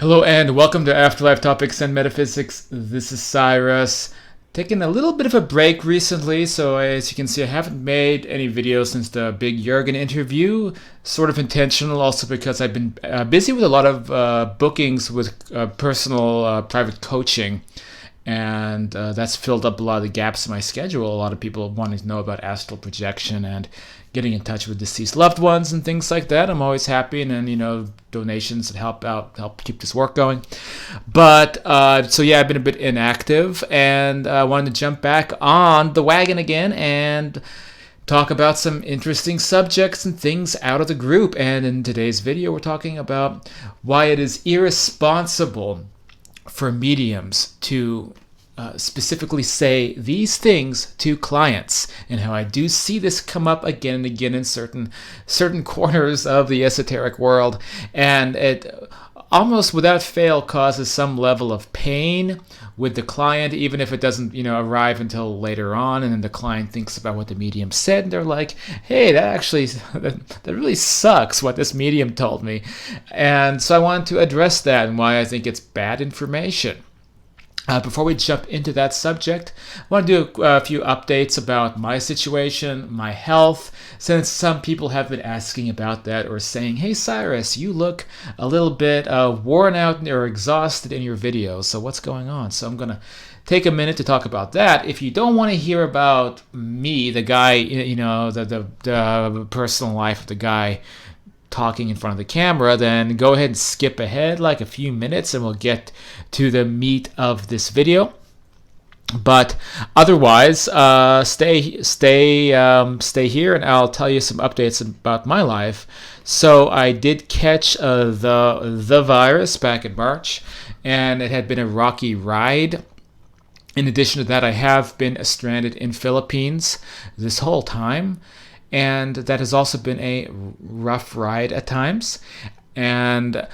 Hello and welcome to Afterlife Topics and Metaphysics. This is Cyrus. Taking a little bit of a break recently, so as you can see, I haven't made any videos since the big Jurgen interview. Sort of intentional, also because I've been busy with a lot of bookings with personal private coaching. And that's filled up a lot of the gaps in my schedule. A lot of people wanting to know about astral projection and getting in touch with deceased loved ones and things like that. I'm always happy, and then donations that help keep this work going. But so yeah, I've been a bit inactive, and I wanted to jump back on the wagon again and talk about some interesting subjects and things out of the group. And in today's video, we're talking about why it is irresponsible for mediums to specifically say these things to clients, and how I do see this come up again and again in certain corners of the esoteric world, and it almost without fail causes some level of pain with the client, even if it doesn't arrive until later on, and then the client thinks about what the medium said, and they're like, hey, that really sucks what this medium told me. And so I wanted to address that and why I think it's bad information. Before we jump into that subject, I want to do a few updates about my situation, my health, since some people have been asking about that or saying, hey Cyrus, you look a little bit worn out or exhausted in your videos, so what's going on? So I'm going to take a minute to talk about that. If you don't want to hear about me, the guy, the personal life of the guy talking in front of the camera, then go ahead and skip ahead like a few minutes and we'll get to the meat of this video. But otherwise, stay here and I'll tell you some updates about my life. So I did catch the virus back in March, and it had been a rocky ride. In addition to that, I have been stranded in Philippines this whole time, and that has also been a rough ride at times. And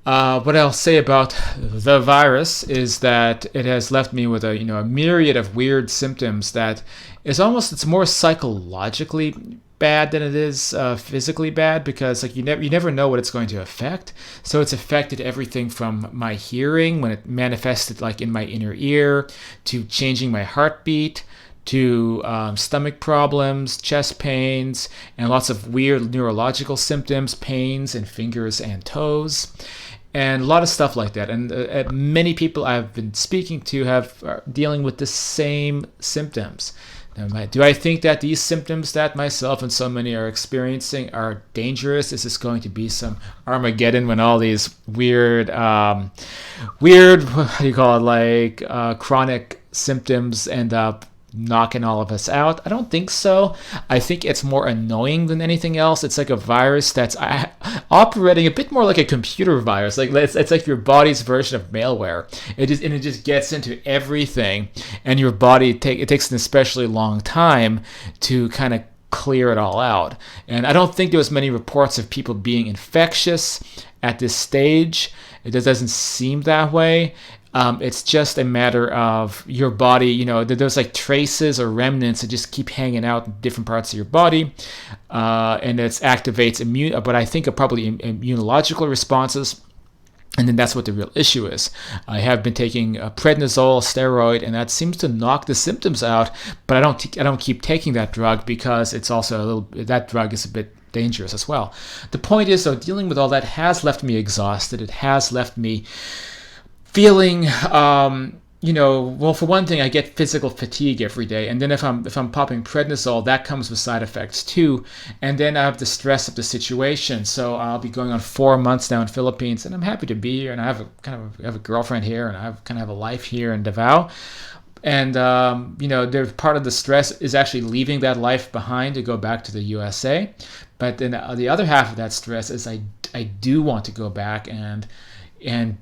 what I'll say about the virus is that it has left me with a myriad of weird symptoms that it's more psychologically bad than it is physically bad, because you never know what it's going to affect. So it's affected everything from my hearing, when it manifested like in my inner ear, to changing my heartbeat, to stomach problems, chest pains, and lots of weird neurological symptoms, pains in fingers and toes, and a lot of stuff like that. And many people I've been speaking to are dealing with the same symptoms. Now, do I think that these symptoms that myself and so many are experiencing are dangerous? Is this going to be some Armageddon when all these weird, what do you call it, chronic symptoms end up knocking all of us out? I don't think so. I think it's more annoying than anything else. It's like a virus that's operating a bit more like a computer virus. Like it's like your body's version of malware. It just gets into everything, and your body it takes an especially long time to kind of clear it all out. And I don't think there was many reports of people being infectious at this stage. It just doesn't seem that way. It's just a matter of your body, there's like traces or remnants that just keep hanging out in different parts of your body, and it activates but I think probably immunological responses, and then that's what the real issue is. I have been taking a prednisone steroid, and that seems to knock the symptoms out, but I don't keep taking that drug because it's also that drug is a bit dangerous as well. The point is, though, dealing with all that has left me exhausted. It has left me feeling, well, for one thing, I get physical fatigue every day, and then if I'm popping prednisone, that comes with side effects too, and then I have the stress of the situation. So I'll be going on 4 months now in Philippines, and I'm happy to be here, and I have a girlfriend here, and I have a life here in Davao, and there's part of the stress is actually leaving that life behind to go back to the USA, but then the other half of that stress is I do want to go back and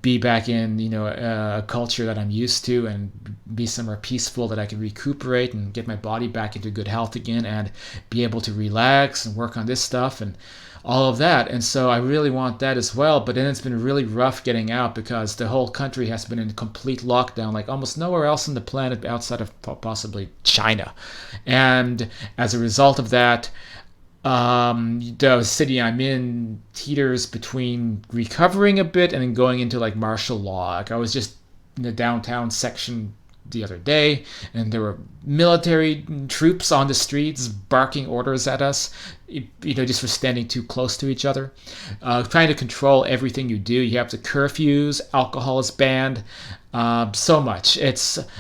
be back in a culture that I'm used to, and be somewhere peaceful that I can recuperate and get my body back into good health again, and be able to relax and work on this stuff and all of that. And so I really want that as well. But then it's been really rough getting out, because the whole country has been in complete lockdown, like almost nowhere else on the planet outside of possibly China. And as a result of that, The city I'm in teeters between recovering a bit and then going into like martial law. Like I was just in the downtown section the other day, and there were military troops on the streets barking orders at us, just for standing too close to each other. Trying to control everything you do. You have the curfews, alcohol is banned, so much.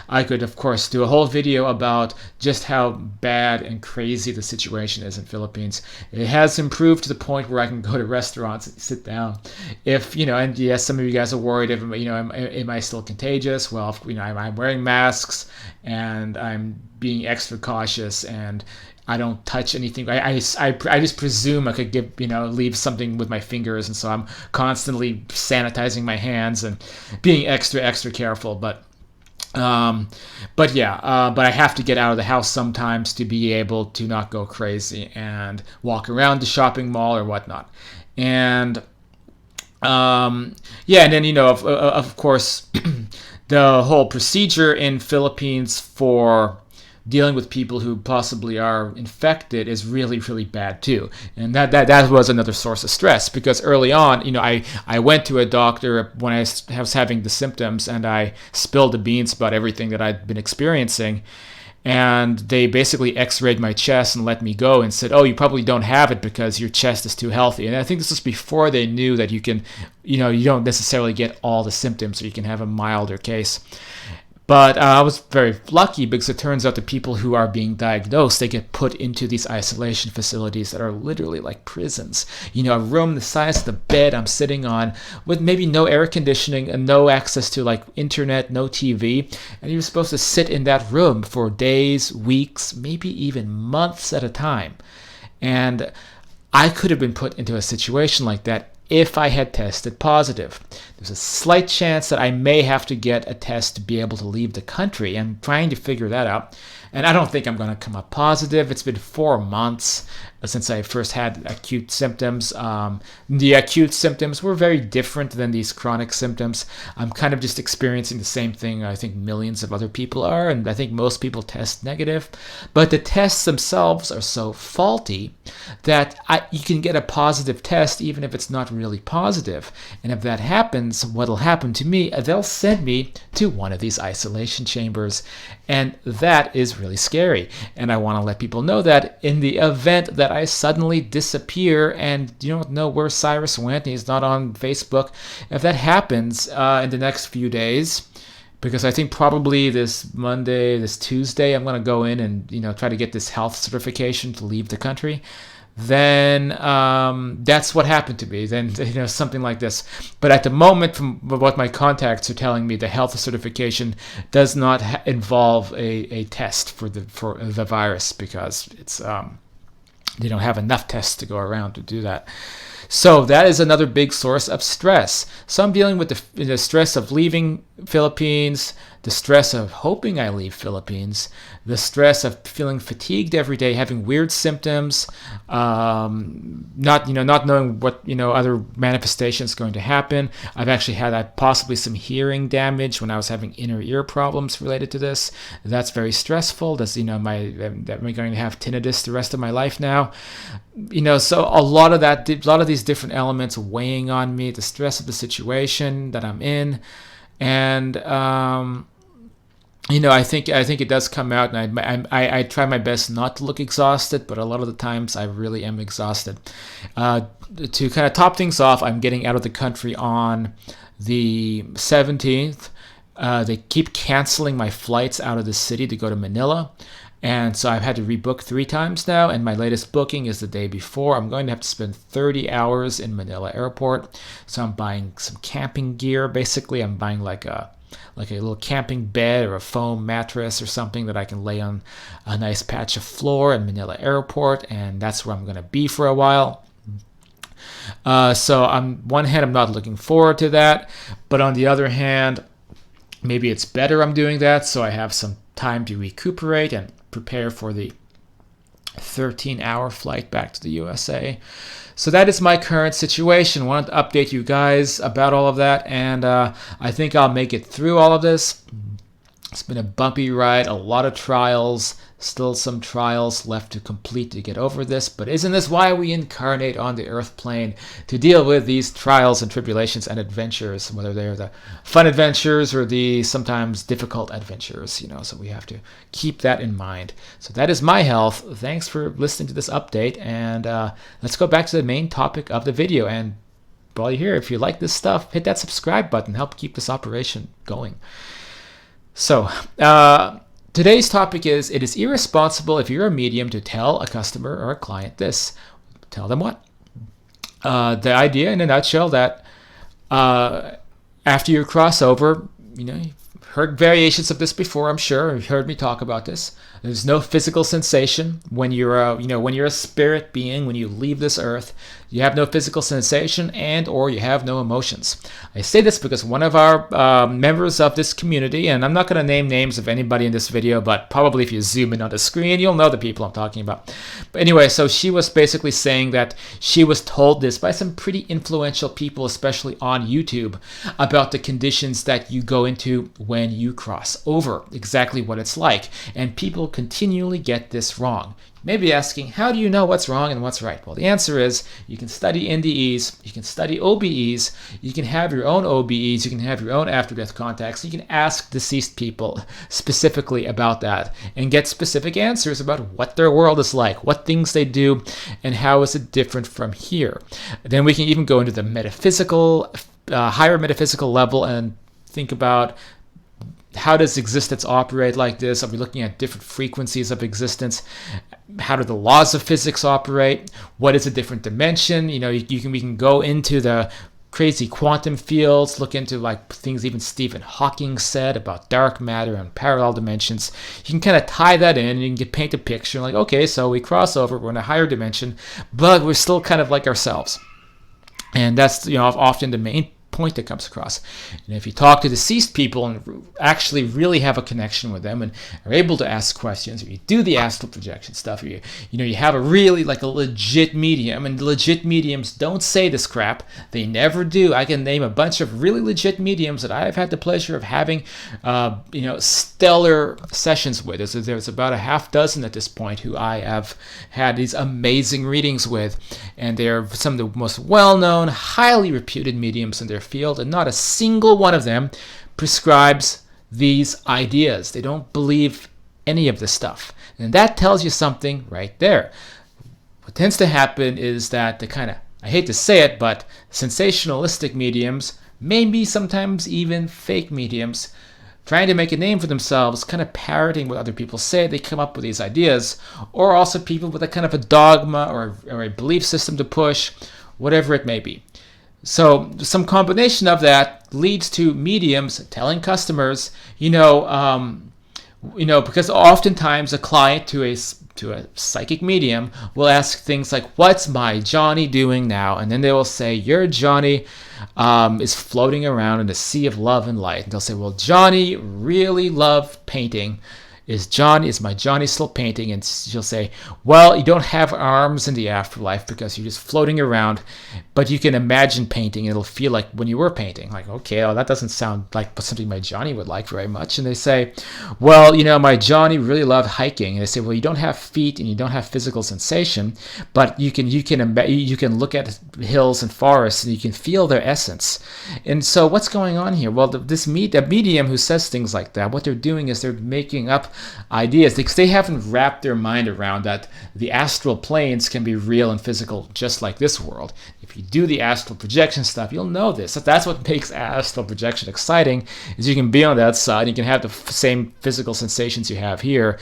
I could, of course, do a whole video about just how bad and crazy the situation is in Philippines. It has improved to the point where I can go to restaurants and sit down. And yes, some of you guys are worried, am I still contagious? Well, I'm wearing masks and I'm being extra cautious, and I don't touch anything. I just presume I could leave something with my fingers, and so I'm constantly sanitizing my hands and being extra careful. But I have to get out of the house sometimes to be able to not go crazy and walk around the shopping mall or whatnot. And and then of course the whole procedure in Philippines for dealing with people who possibly are infected is really, really bad too. And that was another source of stress, because early on, I went to a doctor when I was having the symptoms, and I spilled the beans about everything that I'd been experiencing. And they basically x-rayed my chest and let me go and said, oh, you probably don't have it because your chest is too healthy. And I think this was before they knew that you don't necessarily get all the symptoms, or you can have a milder case. But I was very lucky, because it turns out the people who are being diagnosed, they get put into these isolation facilities that are literally like prisons. A room the size of the bed I'm sitting on, with maybe no air conditioning and no access to like internet, no TV. And you're supposed to sit in that room for days, weeks, maybe even months at a time. And I could have been put into a situation like that if I had tested positive. There's a slight chance that I may have to get a test to be able to leave the country. I'm trying to figure that out. And I don't think I'm going to come up positive. It's been 4 months since I first had acute symptoms. The acute symptoms were very different than these chronic symptoms. I'm kind of just experiencing the same thing I think millions of other people are, and I think most people test negative. But the tests themselves are so faulty that you can get a positive test even if it's not really positive. And if that happens, what'll happen to me, they'll send me to one of these isolation chambers. And that is really scary. And I want to let people know that in the event that I suddenly disappear and you don't know where Cyrus went, he's not on Facebook, if that happens in the next few days, because I think probably this Tuesday, I'm going to go in and try to get this health certification to leave the country, then that's what happened to me. Then something like this. But at the moment, from what my contacts are telling me, the health certification does not involve a test for the virus, because it's they don't have enough tests to go around to do that. So that is another big source of stress. So I'm dealing with the stress of leaving Philippines, the stress of hoping I leave Philippines, the stress of feeling fatigued every day, having weird symptoms, not knowing what other manifestations going to happen. I've actually had possibly some hearing damage when I was having inner ear problems related to this. That's very stressful. That I'm going to have tinnitus the rest of my life now. So a lot of these different elements weighing on me, the stress of the situation that I'm in, and I think it does come out, and I try my best not to look exhausted, but a lot of the times I really am exhausted. To kind of top things off, I'm getting out of the country on the 17th. They keep canceling my flights out of the city to go to Manila. And so I've had to rebook 3 times now, and my latest booking is the day before. I'm going to have to spend 30 hours in Manila Airport. So I'm buying some camping gear. Basically, I'm buying like a little camping bed or a foam mattress or something that I can lay on a nice patch of floor in Manila Airport, and that's where I'm going to be for a while. So on one hand, I'm not looking forward to that, but on the other hand, maybe it's better I'm doing that so I have some time to recuperate and prepare for the 13-hour flight back to the USA. So that is my current situation. I wanted to update you guys about all of that, and I think I'll make it through all of this. It's been a bumpy ride, a lot of trials, still some trials left to complete to get over this. But isn't this why we incarnate on the earth plane? To deal with these trials and tribulations and adventures, whether they're the fun adventures or the sometimes difficult adventures, so we have to keep that in mind. So that is my health. Thanks for listening to this update, and let's go back to the main topic of the video. And while you're here, if you like this stuff, hit that subscribe button, help keep this operation going. So, today's topic is, it is irresponsible if you're a medium to tell a customer or a client this. Tell them what? The idea in a nutshell that after you cross over, you've heard variations of this before, I'm sure. You've heard me talk about this. There's no physical sensation when you're a spirit being. When you leave this earth, you have no physical sensation or you have no emotions. I say this because one of our members of this community, and I'm not going to name names of anybody in this video, but probably if you zoom in on the screen, you'll know the people I'm talking about. But anyway, so she was basically saying that she was told this by some pretty influential people, especially on YouTube, about the conditions that you go into when you cross over, exactly what it's like. And people continually get this wrong. You may be asking, how do you know what's wrong and what's right? Well, the answer is, you can study NDEs, you can study OBEs, you can have your own OBEs, you can have your own after-death contacts, you can ask deceased people specifically about that and get specific answers about what their world is like, what things they do, and how is it different from here. Then we can even go into the metaphysical, higher metaphysical level and think about, how does existence operate like this? Are we looking at different frequencies of existence? How do the laws of physics operate? What is a different dimension? We can go into the crazy quantum fields, look into like things even Stephen Hawking said about dark matter and parallel dimensions. You can kind of tie that in and you can paint a picture like, okay, so we cross over, we're in a higher dimension, but we're still kind of like ourselves. And that's often the main point that comes across. And if you talk to deceased people and actually really have a connection with them and are able to ask questions, or you do the astral projection stuff, or you have a really like a legit medium, and legit mediums don't say this crap. They never do. I can name a bunch of really legit mediums that I've had the pleasure of having stellar sessions with. There's about a half dozen at this point who I have had these amazing readings with, and they're some of the most well-known, highly reputed mediums in their field, and not a single one of them prescribes these ideas. They don't believe any of this stuff. And that tells you something right there. What tends to happen is that the kind of, I hate to say it, but sensationalistic mediums, maybe sometimes even fake mediums, trying to make a name for themselves, kind of parroting what other people say, they come up with these ideas, or also people with a kind of a dogma or a belief system to push, whatever it may be. So some combination of that leads to mediums telling customers, because oftentimes a client to a psychic medium will ask things like, what's my Johnny doing now? And then they will say, your Johnny is floating around in a sea of love and light. And they'll say, well, Johnny really loved painting. Is my Johnny still painting? And she'll say, well, you don't have arms in the afterlife because you're just floating around, but you can imagine painting. It'll feel like when you were painting. Like, okay, well, that doesn't sound like something my Johnny would like very much. And they say, well, my Johnny really loved hiking. And they say, well, you don't have feet and you don't have physical sensation, but you can look at hills and forests and you can feel their essence. And so what's going on here? Well, a medium who says things like that, what they're doing is they're making up ideas, because they haven't wrapped their mind around that the astral planes can be real and physical just like this world. If you do the astral projection stuff, you'll know this. That's what makes astral projection exciting, is you can be on that side, you can have the same physical sensations you have here,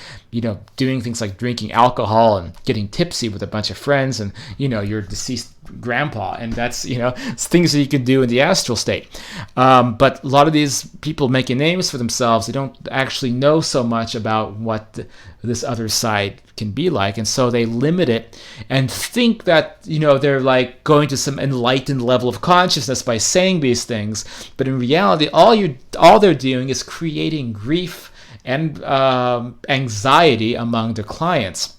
doing things like drinking alcohol and getting tipsy with a bunch of friends and, your deceased grandpa, and that's it's things that you can do in the astral state. But a lot of these people making names for themselves, they don't actually know so much about what this other side can be like, and so they limit it and think that they're like going to some enlightened level of consciousness by saying these things. But in reality, all they're doing is creating grief and anxiety among their clients.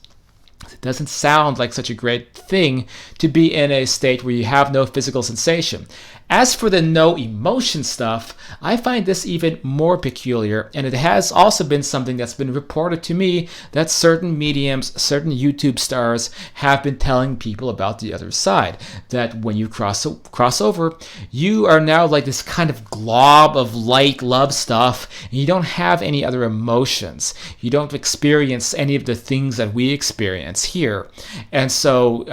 It doesn't sound like such a great thing to be in a state where you have no physical sensation. As for the no emotion stuff, I find this even more peculiar, and it has also been something that's been reported to me that certain mediums, certain YouTube stars have been telling people about the other side. That when you cross over, you are now like this kind of glob of light love stuff, and you don't have any other emotions. You don't experience any of the things that we experience here. And so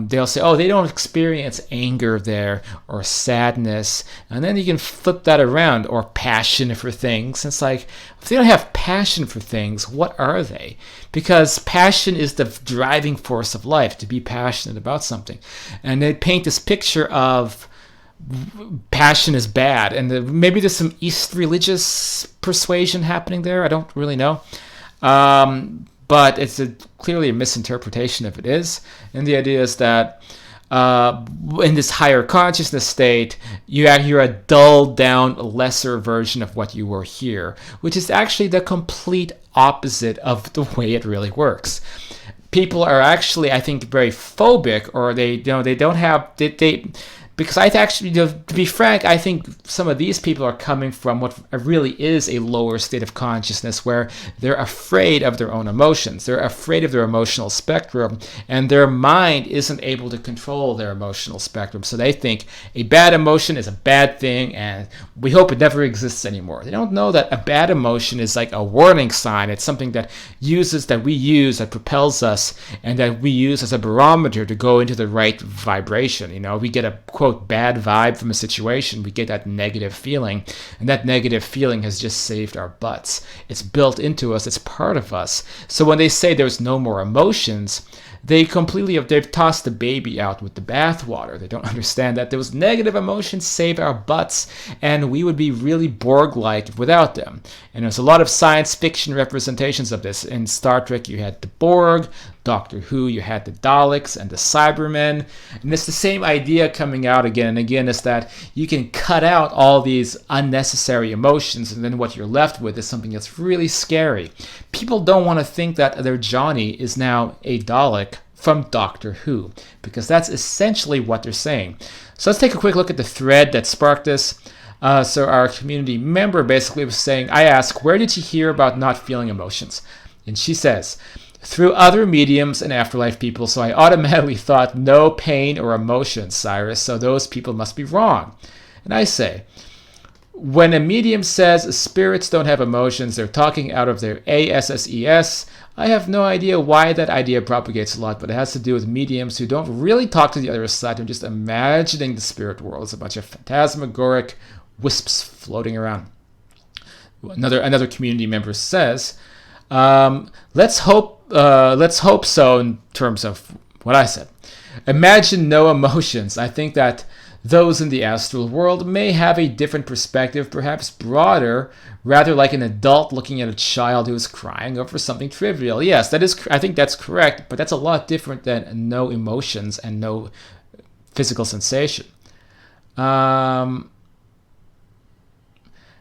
they'll say, oh, they don't experience anger there or sadness. And then you can flip that around, or passion for things. It's like, if they don't have passion for things, what are they? Because passion is the driving force of life, to be passionate about something. And they paint this picture of passion is bad. And maybe there's some East religious persuasion happening there. I don't really know. But it's clearly a misinterpretation if it is. And the idea is that in this higher consciousness state, you're a dulled down, lesser version of what you were here, which is actually the complete opposite of the way it really works. People are actually, I think, very phobic, or they don't have because to be frank, I think some of these people are coming from what really is a lower state of consciousness, where they're afraid of their own emotions. They're afraid of their emotional spectrum, and their mind isn't able to control their emotional spectrum. So they think a bad emotion is a bad thing, and we hope it never exists anymore. They don't know that a bad emotion is like a warning sign. It's something that we use, that propels us, and that we use as a barometer to go into the right vibration. We get a quote bad vibe from a situation, we get that negative feeling, and that negative feeling has just saved our butts. It's built into us, it's part of us. So when they say there's no more emotions, they've tossed the baby out with the bathwater. They don't understand that those negative emotions save our butts, and we would be really Borg-like without them. And there's a lot of science fiction representations of this. In Star Trek, you had the Borg. Doctor Who, you had the Daleks and the Cybermen. And it's the same idea coming out again and again, is that you can cut out all these unnecessary emotions, and then what you're left with is something that's really scary. People don't want to think that their Johnny is now a Dalek from Doctor Who, because that's essentially what they're saying. So let's take a quick look at the thread that sparked this. So our community member basically was saying, I asked, where did you hear about not feeling emotions? And she says, through other mediums and afterlife people, so I automatically thought no pain or emotion, Cyrus, so those people must be wrong. And I say, when a medium says spirits don't have emotions, they're talking out of their ASSES. I have no idea why that idea propagates a lot, but it has to do with mediums who don't really talk to the other side. They're just imagining the spirit world. It's a bunch of phantasmagoric wisps floating around. Another community member says, let's hope so, in terms of what I said. Imagine no emotions. I think that those in the astral world may have a different perspective, perhaps broader, rather like an adult looking at a child who is crying over something trivial. Yes, I think that's correct, but that's a lot different than no emotions and no physical sensation.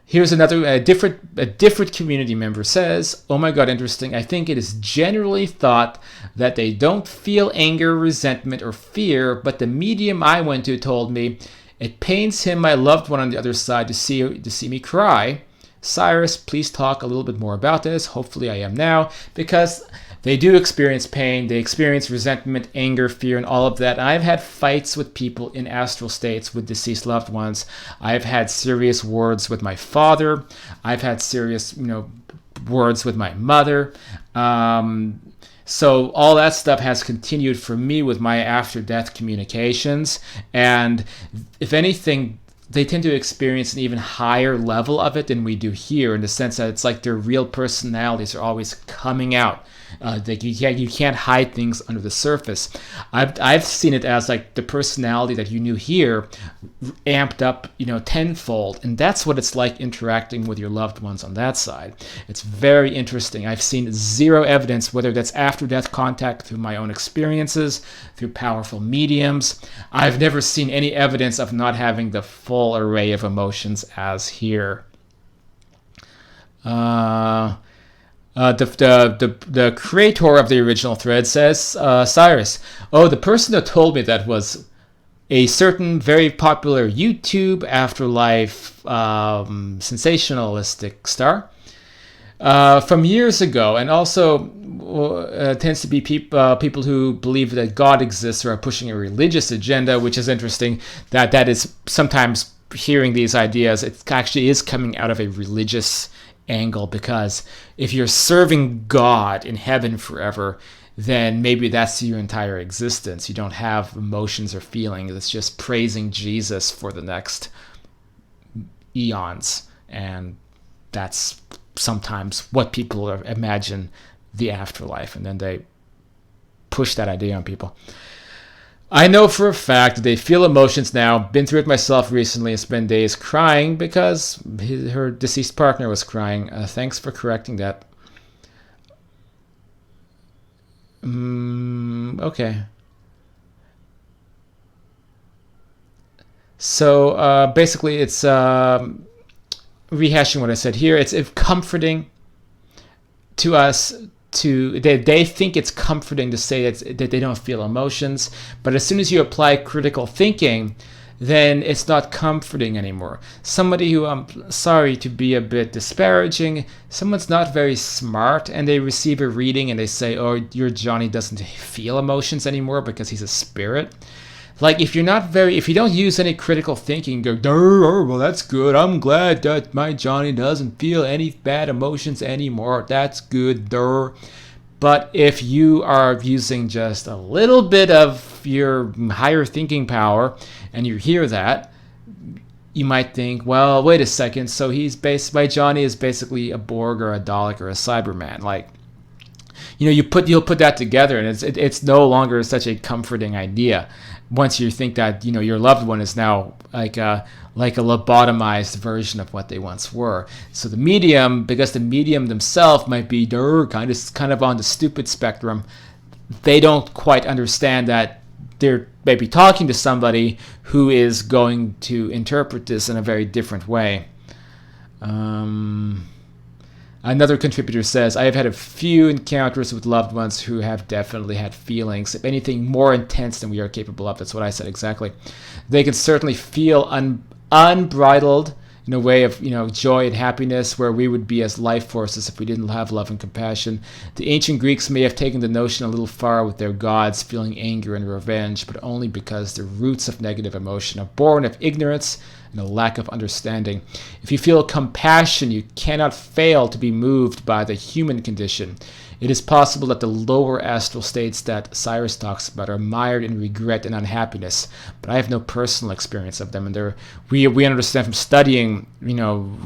Here's a different community member says, oh my god, interesting. I think it is generally thought that they don't feel anger, resentment, or fear, but the medium I went to told me it pains him, my loved one on the other side, to see me cry. Cyrus, please talk a little bit more about this. Hopefully I am now, because they do experience pain, they experience resentment, anger, fear, and all of that. And I've had fights with people in astral states with deceased loved ones. I've had serious words with my father. I've had serious, words with my mother. So all that stuff has continued for me with my after-death communications. And if anything, they tend to experience an even higher level of it than we do here, in the sense that it's like their real personalities are always coming out. Like you can't hide things under the surface. I've seen it as like the personality that you knew here amped up, tenfold, and that's what it's like interacting with your loved ones on that side. It's very interesting. I've seen zero evidence, whether that's after-death contact through my own experiences, through powerful mediums. I've never seen any evidence of not having the full array of emotions as here. The creator of the original thread says, Cyrus, the person that told me that was a certain very popular YouTube afterlife sensationalistic star from years ago, and also tends to be people who believe that God exists or are pushing a religious agenda, which is interesting. That is sometimes hearing these ideas, it actually is coming out of a religious angle, because if you're serving God in heaven forever, then maybe that's your entire existence. You don't have emotions or feelings. It's just praising Jesus for the next eons. And that's sometimes what people imagine the afterlife. And then they push that idea on people. I know for a fact that they feel emotions now. Been through it myself recently. I spent days crying because her deceased partner was crying. Thanks for correcting that. Okay. So basically, it's rehashing what I said here. It's comforting to us. They think it's comforting to say that they don't feel emotions, but as soon as you apply critical thinking, then it's not comforting anymore. Somebody who, I'm sorry to be a bit disparaging, someone's not very smart and they receive a reading and they say, oh, your Johnny doesn't feel emotions anymore because he's a spirit. Like, if you don't use any critical thinking, go, well, that's good. I'm glad that my Johnny doesn't feel any bad emotions anymore. That's good. But if you are using just a little bit of your higher thinking power and you hear that, you might think, well, wait a second. So my Johnny is basically a Borg or a Dalek or a Cyberman. Like, you'll put that together, and it's no longer such a comforting idea. Once you think that your loved one is now like a lobotomized version of what they once were. So the medium, because the medium themselves might be kind of on the stupid spectrum, they don't quite understand that they're maybe talking to somebody who is going to interpret this in a very different way. Another contributor says, I have had a few encounters with loved ones who have definitely had feelings, if anything, more intense than we are capable of. That's what I said exactly. They can certainly feel unbridled in a way of joy and happiness, where we would be as life forces if we didn't have love and compassion. The ancient Greeks may have taken the notion a little far with their gods feeling anger and revenge, but only because the roots of negative emotion are born of ignorance and a lack of understanding. If you feel compassion, you cannot fail to be moved by the human condition. It is possible that the lower astral states that Cyrus talks about are mired in regret and unhappiness, but I have no personal experience of them. And we understand from studying,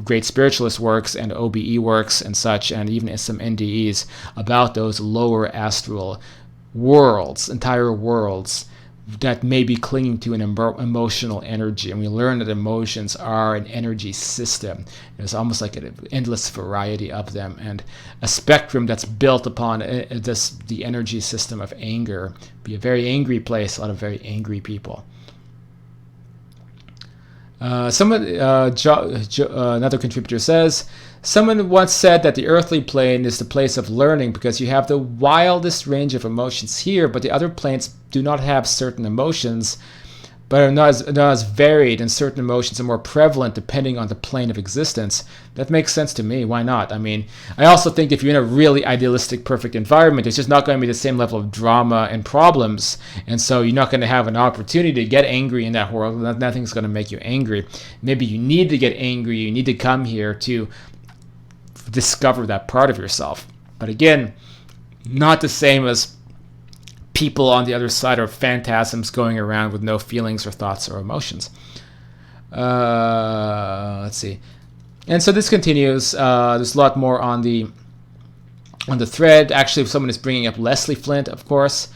great spiritualist works and OBE works and such, and even some NDEs about those lower astral worlds, entire worlds, that may be clinging to an emotional energy. And we learn that emotions are an energy system. There's almost like an endless variety of them, and a spectrum that's built upon the energy system of anger. Be a very angry place, a lot of very angry people. Another contributor says, someone once said that the earthly plane is the place of learning because you have the wildest range of emotions here, but the other planes do not have certain emotions, but are not as varied, and certain emotions are more prevalent depending on the plane of existence. That makes sense to me. Why not? I mean, I also think if you're in a really idealistic, perfect environment, it's just not going to be the same level of drama and problems, and so you're not going to have an opportunity to get angry in that world. Nothing's going to make you angry. Maybe you need to get angry. You need to come here to discover that part of yourself. But again, not the same as people on the other side are phantasms going around with no feelings or thoughts or emotions. Let's see. And so this continues. There's a lot more on the thread. Actually, someone is bringing up Leslie Flint, of course.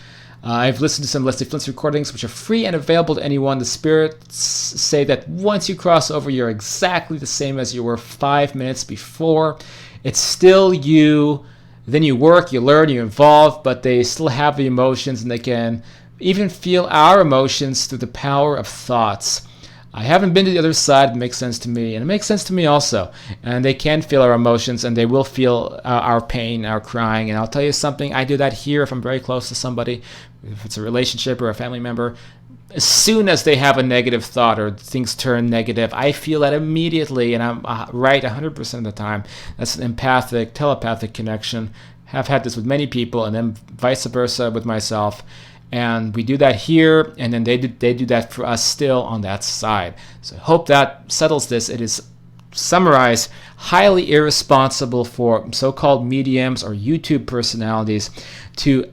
I've listened to some Leslie Flint's recordings, which are free and available to anyone. The spirits say that once you cross over, you're exactly the same as you were 5 minutes before. It's still you. Then you work, you learn, you evolve, but they still have the emotions, and they can even feel our emotions through the power of thoughts. I haven't been to the other side. It makes sense to me, and it makes sense to me also. And they can feel our emotions, and they will feel our pain, our crying. And I'll tell you something, I do that here if I'm very close to somebody, if it's a relationship or a family member. as soon as they have a negative thought or things turn negative, I feel that immediately, and I'm right 100% of the time. That's an empathic, telepathic connection. Have had this with many people, and then vice versa with myself. And we do that here, and then they do that for us still on that side. So I hope that settles this. It is summarized highly irresponsible for so-called mediums or YouTube personalities to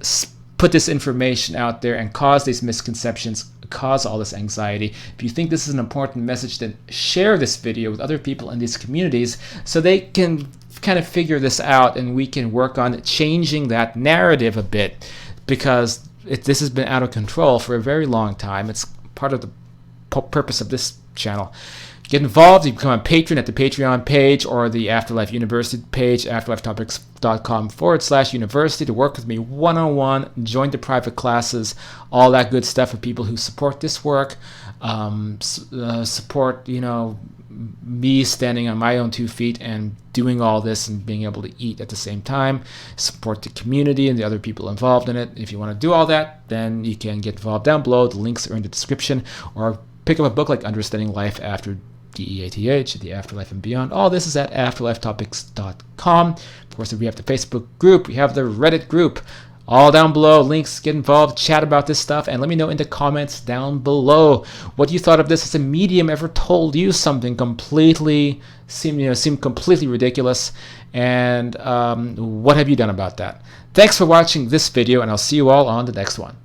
put this information out there and cause these misconceptions, cause all this anxiety. If you think this is an important message, then share this video with other people in these communities so they can kind of figure this out, and we can work on changing that narrative a bit, because this has been out of control for a very long time. It's part of the purpose of this channel. Get involved. You become a patron at the Patreon page or the Afterlife University page, afterlifetopics.com/university, to work with me one-on-one, join the private classes, all that good stuff for people who support this work, support, me standing on my own 2 feet and doing all this and being able to eat at the same time, support the community and the other people involved in it. If you want to do all that, then you can get involved down below. The links are in the description, or pick up a book like Understanding Life After DEATH, The Afterlife and Beyond. All this is at afterlifetopics.com. Of course, we have the Facebook group, we have the Reddit group, all down below. Links, get involved, chat about this stuff, and let me know in the comments down below what you thought of this. Has a medium ever told you something completely seemed completely ridiculous, and what have you done about that? Thanks for watching this video, and I'll see you all on the next one.